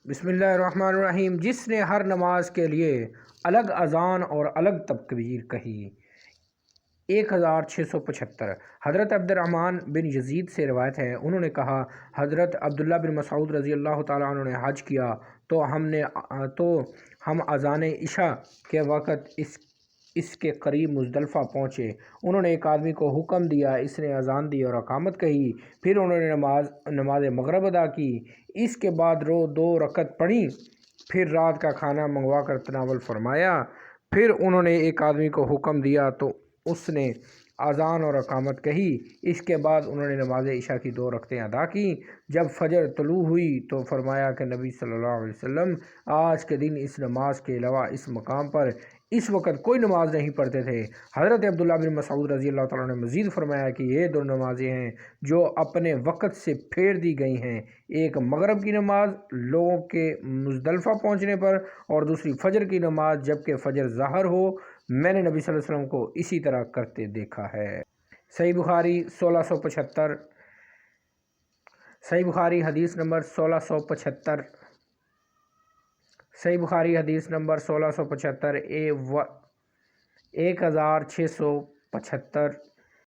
بسم اللہ الرحمن الرحیم۔ جس نے ہر نماز کے لیے الگ اذان اور الگ تکبیر کہی۔ 1675 حضرت عبد الرحمن بن یزید سے روایت ہے، انہوں نے کہا حضرت عبداللہ بن مسعود رضی اللہ تعالیٰ عنہ نے حج کیا تو ہم اذان عشاء کے وقت اس کے قریب مزدلفہ پہنچے۔ انہوں نے ایک آدمی کو حکم دیا، اس نے اذان دی اور اقامت کہی، پھر انہوں نے نماز مغرب ادا کی، اس کے بعد 2 رکعت پڑھی، پھر رات کا کھانا منگوا کر تناول فرمایا۔ پھر انہوں نے ایک آدمی کو حکم دیا تو اس نے اذان اور اقامت کہی، اس کے بعد انہوں نے نماز عشاء کی 2 رکعتیں ادا کیں۔ جب فجر طلوع ہوئی تو فرمایا کہ نبی صلی اللہ علیہ وسلم آج کے دن اس نماز کے علاوہ اس مقام پر اس وقت کوئی نماز نہیں پڑھتے تھے۔ حضرت عبداللہ بن مسعود رضی اللہ تعالیٰ نے مزید فرمایا کہ یہ 2 نمازیں ہیں جو اپنے وقت سے پھیر دی گئی ہیں، ایک مغرب کی نماز لوگوں کے مزدلفہ پہنچنے پر اور دوسری فجر کی نماز جب کہ فجر ظاہر ہو۔ میں نے نبی صلی اللہ علیہ وسلم کو اسی طرح کرتے دیکھا ہے۔ صحیح بخاری 1675 صحیح بخاری حدیث نمبر 1675 صحیح بخاری حدیث نمبر 1675 1675